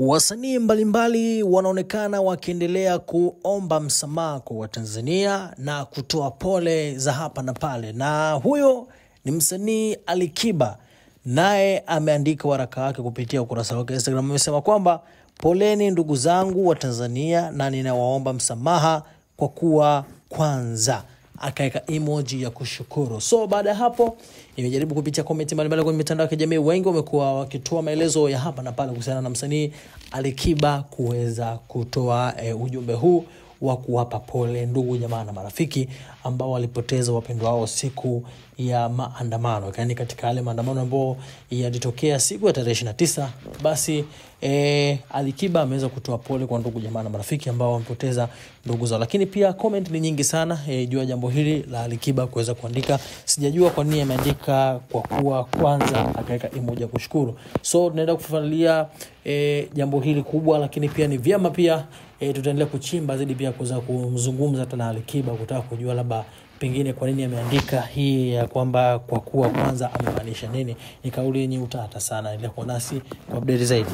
Wasanii mbalimbali wanaonekana wakiendelea kuomba msamaha kwa Watanzania na kutoa pole za hapa na pale. Na huyo ni msanii Alikiba, naye ameandika waraka wake kupitia ukurasa wake Instagram. Amesema kwamba poleni ndugu zangu wa Tanzania na ninawaomba msamaha kwa kuwa kwanza. Akaeka emoji ya kushukuru. So baada ya hapo nimejaribu kupitia comment mbalimbali kwenye mitandao ya kijamii. Wengi wamekuwa wakitoa maelezo ya hapa na pale kuhusiana na msanii Alikiba kuweza kutoa ujumbe huu wa kuwapa pole ndugu jamaa na marafiki ambao walipoteza wapendwa wao siku ya maandamano. Yaani katika yale maandamano ambayo yalitokea siku ya tarehe 29, basi Alikiba ameweza kutoa pole kwa ndugu jamaa na marafiki ambao wamepoteza ndugu zao. Lakini pia comment ni nyingi sana juu ya jambo hili la Alikiba kuweza kuandika. Sijajua kwa nini ameandika kwa kuwa kwanza akaweka emoji ya kushukuru. So tunaenda kufafanulia jambo hili kubwa, lakini pia ni vyema pia tutaendelea kuchimba zaidi pia kuweza kumzungumza tena Alikiba, kutaka kujua labda pengine kwa nini ameandika hii ya kwamba kwa kuwa kwanza amemaanisha nini. Ni kauli yenye utata sana. Endelea kuwa nasi kwa update zaidi.